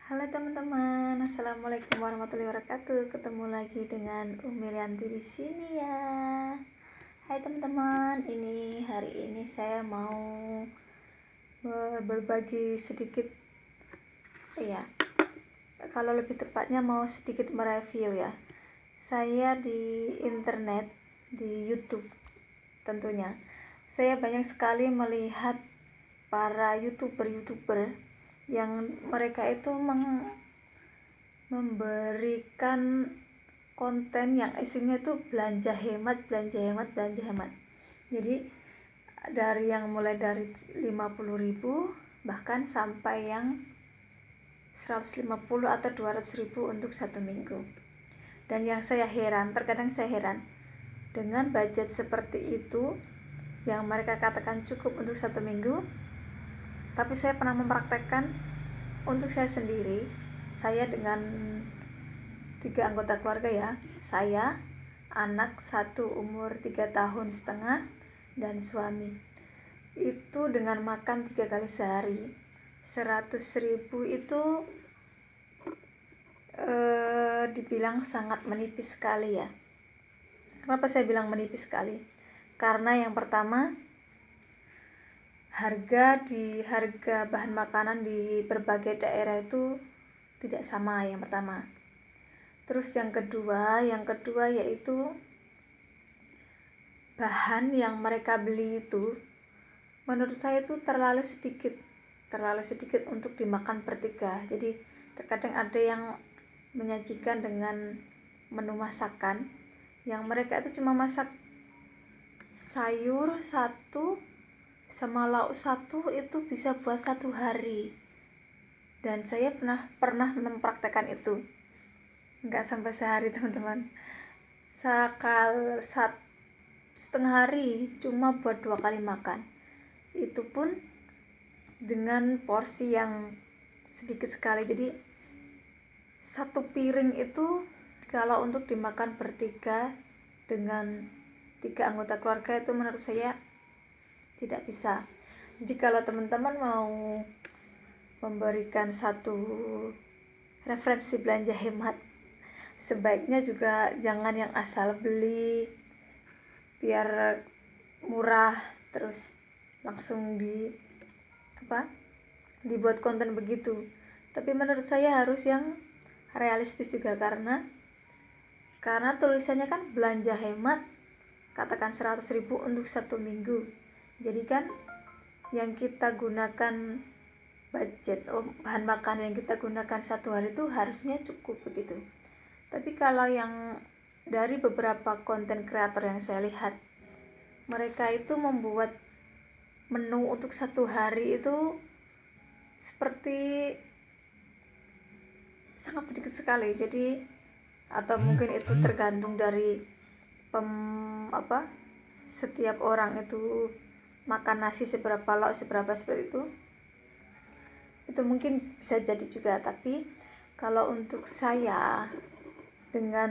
Halo teman-teman, assalamualaikum warahmatullahi wabarakatuh. Ketemu lagi dengan Umi Rianti di sini ya. Hai teman-teman, hari ini saya mau berbagi sedikit, ya. Kalau lebih tepatnya mau sedikit mereview ya. Saya di internet, di YouTube tentunya. Saya banyak sekali melihat para youtuber yang mereka itu memberikan konten yang isinya tuh belanja hemat. Jadi dari yang mulai dari 50.000 bahkan sampai yang 150 atau 200.000 untuk satu minggu. Dan yang terkadang saya heran dengan budget seperti itu yang mereka katakan cukup untuk satu minggu, tapi saya pernah mempraktekkan untuk saya sendiri. Saya dengan 3 anggota keluarga ya, saya, anak 1 umur 3,5 tahun, dan suami. Itu dengan makan 3 kali sehari 100.000 itu dibilang sangat menipis sekali ya. Kenapa saya bilang menipis sekali? Karena yang pertama, harga bahan makanan di berbagai daerah itu tidak sama, yang pertama. Terus yang kedua yaitu bahan yang mereka beli itu menurut saya itu terlalu sedikit untuk dimakan bertiga. Jadi terkadang ada yang menyajikan dengan menu masakan yang mereka itu cuma masak sayur 1 sama lauk 1 itu bisa buat 1 hari. Dan saya pernah mempraktekkan itu. Enggak sampai sehari teman-teman, setengah hari cuma buat 2 kali makan. Itu pun dengan porsi yang sedikit sekali. Jadi 1 piring itu kalau untuk dimakan bertiga dengan 3 anggota keluarga itu menurut saya tidak bisa. Jadi kalau teman-teman mau memberikan satu referensi belanja hemat, sebaiknya juga jangan yang asal beli biar murah terus langsung dibuat konten begitu. Tapi menurut saya harus yang realistis juga, karena tulisannya kan belanja hemat, katakan 100.000 untuk 1 minggu. Jadi kan yang kita gunakan bahan makan yang kita gunakan 1 hari itu harusnya cukup begitu. Tapi kalau yang dari beberapa konten kreator yang saya lihat, mereka itu membuat menu untuk 1 hari itu seperti sangat sedikit sekali. Jadi atau mungkin itu tergantung dari setiap orang itu makan nasi seberapa, lauk seberapa, seperti itu mungkin bisa jadi juga. Tapi kalau untuk saya dengan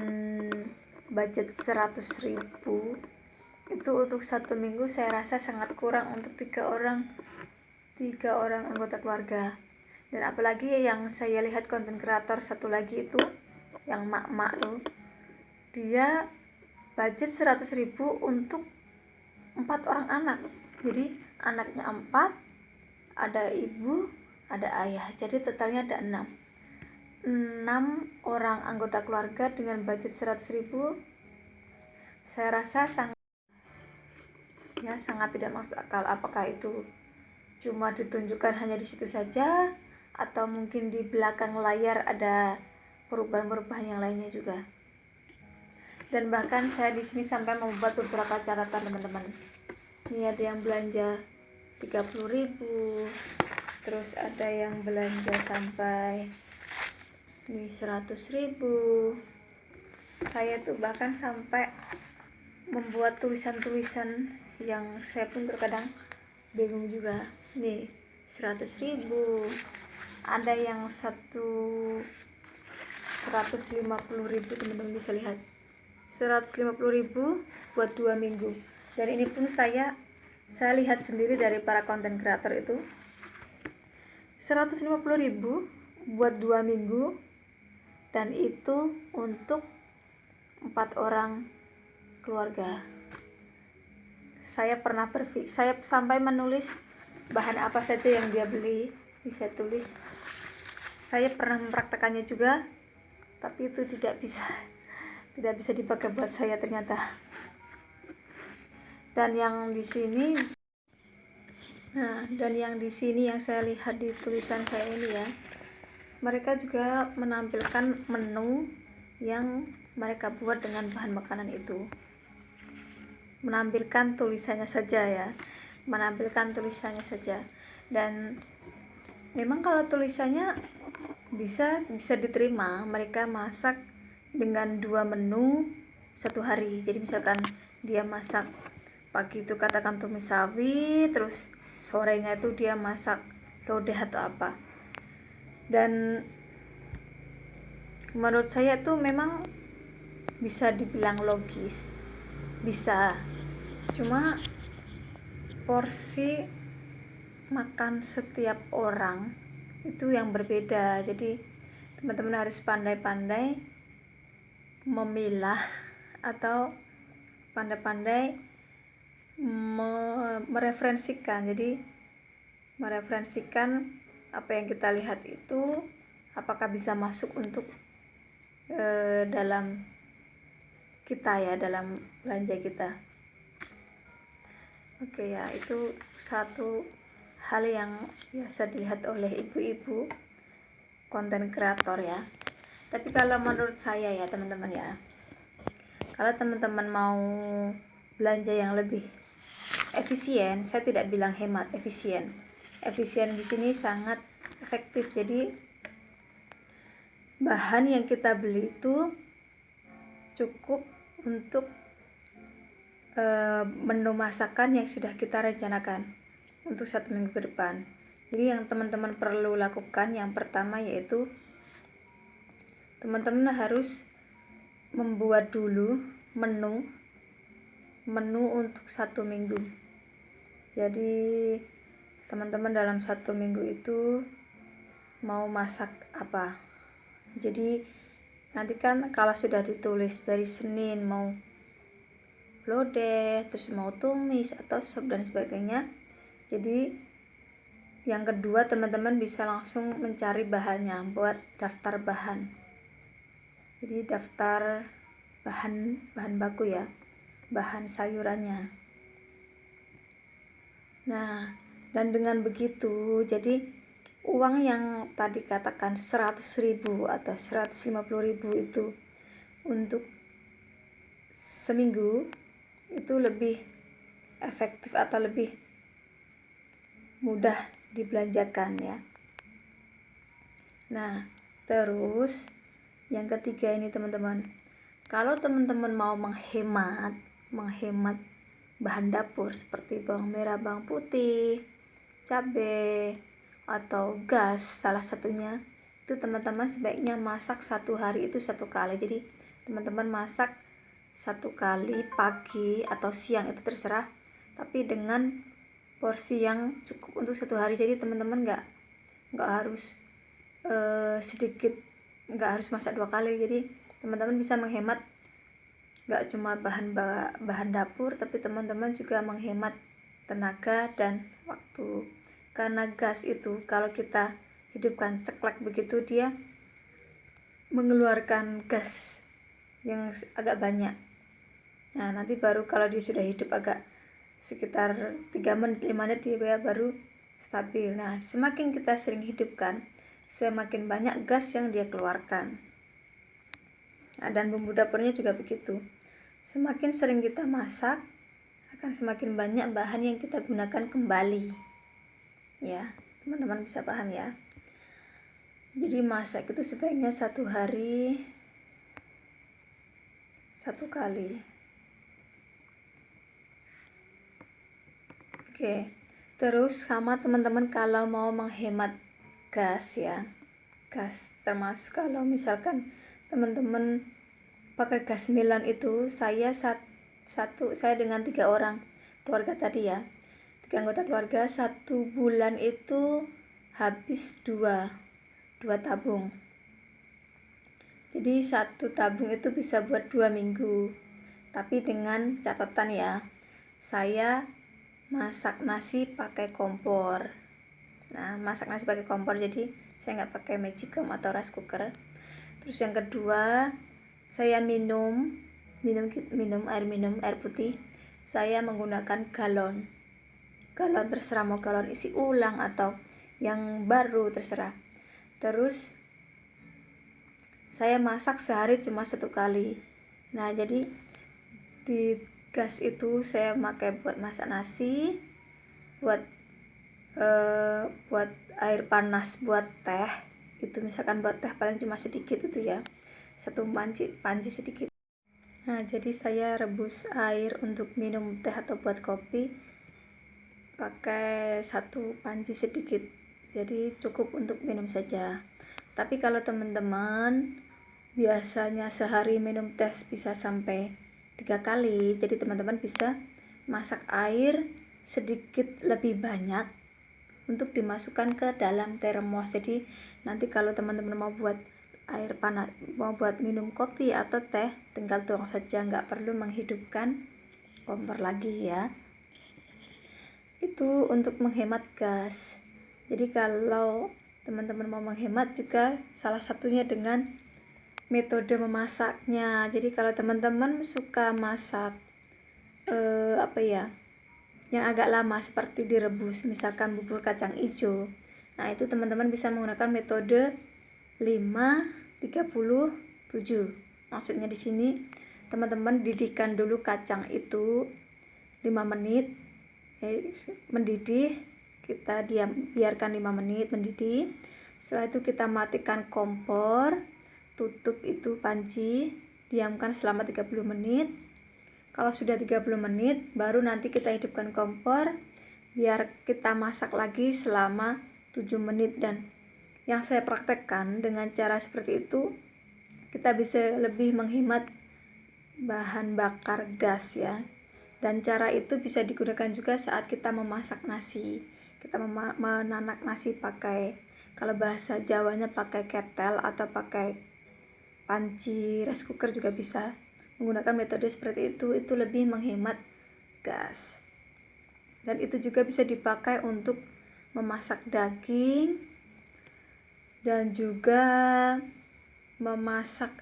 budget 100.000 itu untuk 1 minggu saya rasa sangat kurang untuk 3 orang anggota keluarga. Dan apalagi yang saya lihat konten kreator satu lagi itu yang mak tuh, dia budget 100.000 untuk 4 orang anak. Jadi anaknya 4, ada ibu, ada ayah, jadi totalnya ada 6 orang anggota keluarga dengan budget 100.000. Saya rasa sangat tidak masuk akal. Apakah itu cuma ditunjukkan hanya di situ saja, atau mungkin di belakang layar ada perubahan yang lainnya juga. Dan bahkan saya di sini sampai membuat beberapa catatan teman-teman. Ini ada yang belanja 30.000, terus ada yang belanja sampai 100.000. Saya tuh bahkan sampai membuat tulisan-tulisan yang saya pun terkadang bingung juga. Nih 100.000, ada yang 150.000, teman-teman bisa lihat 150.000 buat 2 minggu. Dan ini pun saya lihat sendiri dari para konten kreator itu 150.000 buat 2 minggu, dan itu untuk 4 orang keluarga. Saya sampai menulis bahan apa saja yang dia beli, bisa tulis. Saya pernah mempraktekannya juga, tapi itu tidak bisa dipakai buat saya ternyata. Dan yang di sini yang saya lihat di tulisan saya ini ya, mereka juga menampilkan menu yang mereka buat dengan bahan makanan itu. Menampilkan tulisannya saja. Dan memang kalau tulisannya bisa diterima. Mereka masak dengan 2 menu 1 hari. Jadi misalkan dia masak pagi itu katakan tumis sawi, terus sorenya itu dia masak lodeh atau apa. Dan menurut saya itu memang bisa dibilang logis, bisa, cuma porsi makan setiap orang itu yang berbeda. Jadi teman-teman harus pandai-pandai memilah atau pandai-pandai mereferensikan. Jadi mereferensikan apa yang kita lihat itu apakah bisa masuk untuk dalam kita ya, dalam belanja kita. Oke ya, itu satu hal yang biasa dilihat oleh ibu-ibu konten kreator ya. Tapi kalau menurut saya ya teman-teman ya, kalau teman-teman mau belanja yang lebih efisien, saya tidak bilang hemat, efisien di sini sangat efektif. Jadi bahan yang kita beli itu cukup untuk menu masakan yang sudah kita rencanakan untuk 1 minggu ke depan. Jadi yang teman-teman perlu lakukan yang pertama yaitu teman-teman harus membuat dulu menu untuk 1 minggu. Jadi teman-teman dalam 1 minggu itu mau masak apa. Jadi nanti kan kalau sudah ditulis dari Senin mau lodeh, terus mau tumis atau sop dan sebagainya. Jadi yang kedua teman-teman bisa langsung mencari bahannya, buat daftar bahan. Jadi daftar bahan baku ya, bahan sayurannya. Nah, dan dengan begitu jadi uang yang tadi katakan 100.000 atau 150.000 itu untuk seminggu itu lebih efektif atau lebih mudah dibelanjakan ya. Nah, terus yang ketiga ini teman-teman, kalau teman-teman mau menghemat bahan dapur seperti bawang merah, bawang putih, cabai atau gas salah satunya, itu teman-teman sebaiknya masak 1 hari itu 1 kali. Jadi teman-teman masak 1 kali pagi atau siang itu terserah, tapi dengan porsi yang cukup untuk 1 hari. Jadi teman-teman nggak harus sedikit, nggak harus masak 2 kali. Jadi teman-teman bisa menghemat nggak cuma bahan dapur, tapi teman-teman juga menghemat tenaga dan waktu. Karena gas itu kalau kita hidupkan ceklek begitu, dia mengeluarkan gas yang agak banyak. Nah, nanti baru kalau dia sudah hidup agak sekitar 3 menit 5 menit dia baru stabil. Nah, semakin kita sering hidupkan, semakin banyak gas yang dia keluarkan. Nah, dan bumbu dapurnya juga begitu. Semakin sering kita masak, akan semakin banyak bahan yang kita gunakan kembali. Ya, teman-teman bisa paham ya. Jadi masak itu sebaiknya 1 hari 1 kali. Oke, terus sama teman-teman kalau mau menghemat gas ya, gas termasuk kalau misalkan teman-teman pakai gas Milan itu, saya dengan 3 orang keluarga tadi ya, 3 anggota keluarga, 1 bulan itu habis 2 2 tabung. Jadi 1 tabung itu bisa buat 2 minggu. Tapi dengan catatan ya, saya masak nasi pakai kompor. Nah, masak nasi pakai kompor, jadi saya nggak pakai magicom atau rice cooker. Terus yang kedua, saya minum air putih. Saya menggunakan galon terserah, mau galon isi ulang atau yang baru terserah. Terus saya masak sehari cuma 1 kali. Nah, jadi di gas itu saya pakai buat masak nasi, buat air panas buat teh. Itu misalkan buat teh paling cuma sedikit itu ya, 1 panci sedikit. Nah, jadi saya rebus air untuk minum teh atau buat kopi pakai 1 panci sedikit, jadi cukup untuk minum saja. Tapi kalau teman-teman biasanya sehari minum teh bisa sampai 3 kali, jadi teman-teman bisa masak air sedikit lebih banyak untuk dimasukkan ke dalam termos. Jadi nanti kalau teman-teman mau buat air panas, mau buat minum kopi atau teh, tinggal tuang saja, nggak perlu menghidupkan kompor lagi ya. Itu untuk menghemat gas. Jadi kalau teman-teman mau menghemat juga salah satunya dengan metode memasaknya. Jadi kalau teman-teman suka masak yang agak lama seperti direbus, misalkan bubur kacang hijau, nah itu teman-teman bisa menggunakan metode 5-30-7. Maksudnya di sini teman-teman didihkan dulu kacang itu 5 menit, mendidih, kita biarkan 5 menit mendidih. Setelah itu kita matikan kompor, tutup itu panci, diamkan selama 30 menit. Kalau sudah 30 menit baru nanti kita hidupkan kompor, biar kita masak lagi selama 7 menit. Dan yang saya praktekkan dengan cara seperti itu, kita bisa lebih menghemat bahan bakar gas ya. Dan cara itu bisa digunakan juga saat kita memasak nasi. Kita menanak nasi pakai, kalau bahasa Jawanya pakai ketel atau pakai panci rice cooker juga bisa. Menggunakan metode seperti itu lebih menghemat gas. Dan itu juga bisa dipakai untuk memasak daging dan juga memasak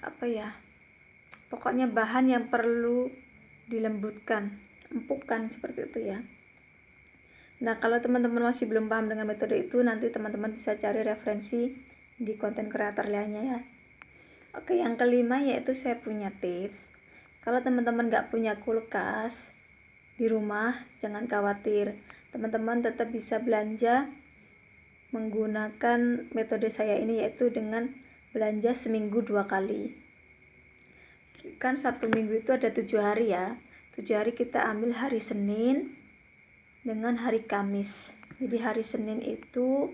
pokoknya bahan yang perlu dilembutkan, empukkan seperti itu ya. Nah, kalau teman-teman masih belum paham dengan metode itu, nanti teman-teman bisa cari referensi di konten kreator lainnya ya. Oke, yang kelima yaitu saya punya tips. Kalau teman-teman gak punya kulkas di rumah, jangan khawatir. Teman-teman tetap bisa belanja menggunakan metode saya ini, yaitu dengan belanja seminggu 2 kali. Kan 1 minggu itu ada 7 hari ya. 7 hari kita ambil hari Senin dengan hari Kamis. Jadi hari Senin itu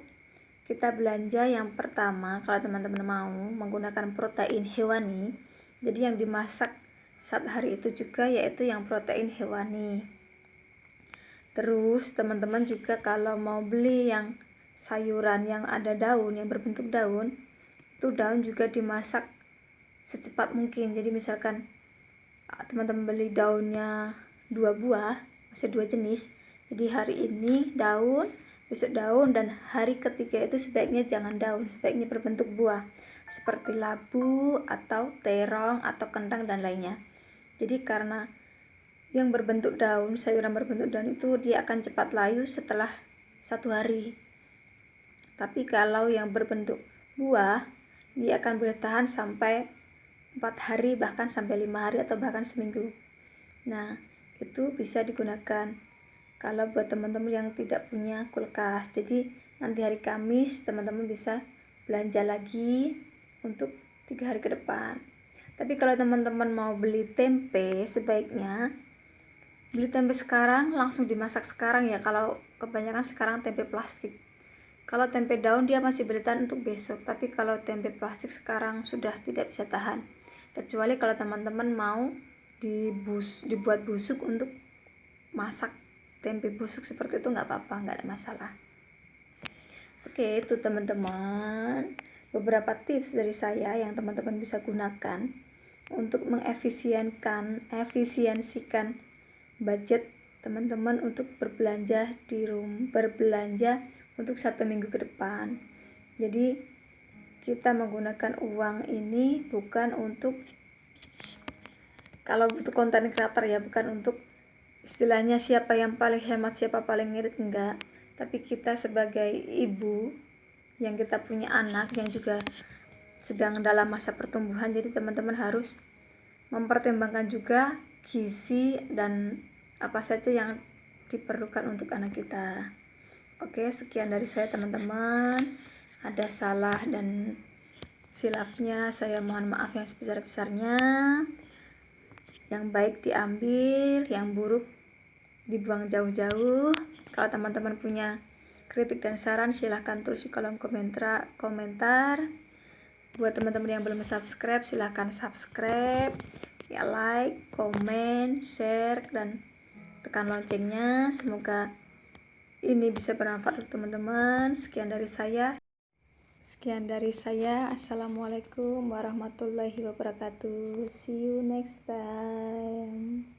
kita belanja yang pertama, kalau teman-teman mau menggunakan protein hewani, jadi yang dimasak saat hari itu juga yaitu yang protein hewani. Terus teman-teman juga kalau mau beli yang sayuran yang ada daun, yang berbentuk daun, itu daun juga dimasak secepat mungkin. Jadi misalkan teman-teman beli daunnya 2 buah, maksudnya 2 jenis, jadi hari ini daun, besok daun, dan hari ketiga itu sebaiknya jangan daun, sebaiknya berbentuk buah seperti labu atau terong atau kentang dan lainnya. Jadi karena yang berbentuk daun, sayuran berbentuk daun itu dia akan cepat layu setelah 1 hari. Tapi kalau yang berbentuk buah, dia akan boleh tahan sampai 4 hari, bahkan sampai 5 hari atau bahkan seminggu. Nah, itu bisa digunakan kalau buat teman-teman yang tidak punya kulkas. Jadi nanti hari Kamis teman-teman bisa belanja lagi untuk 3 hari ke depan. Tapi kalau teman-teman mau beli tempe, sebaiknya beli tempe sekarang, langsung dimasak sekarang ya. Kalau kebanyakan sekarang tempe plastik. Kalau tempe daun dia masih bertahan untuk besok, tapi kalau tempe plastik sekarang sudah tidak bisa tahan. Kecuali kalau teman-teman mau dibuat busuk untuk masak tempe busuk seperti itu, nggak apa-apa, nggak ada masalah. Oke, itu teman-teman. beberapa tips dari saya yang teman-teman bisa gunakan untuk efisiensikan budget teman-teman untuk berbelanja untuk 1 minggu ke depan. Jadi kita menggunakan uang ini bukan untuk, kalau untuk konten kreator ya, bukan untuk istilahnya siapa yang paling hemat, siapa paling ngirit, enggak. Tapi kita sebagai ibu yang kita punya anak yang juga sedang dalam masa pertumbuhan, jadi teman-teman harus mempertimbangkan juga gizi dan apa saja yang diperlukan untuk anak kita. Oke, sekian dari saya teman-teman. Ada salah dan silapnya saya mohon maaf yang sebesar-besarnya. Yang baik diambil, yang buruk dibuang jauh-jauh. Kalau teman-teman punya kritik dan saran silahkan tulis di kolom komentar. Buat teman-teman yang belum subscribe silahkan subscribe, ya, like, komen, share, dan tekan loncengnya. Semoga ini bisa bermanfaat untuk teman-teman. Sekian dari saya. Assalamualaikum warahmatullahi wabarakatuh. See you next time.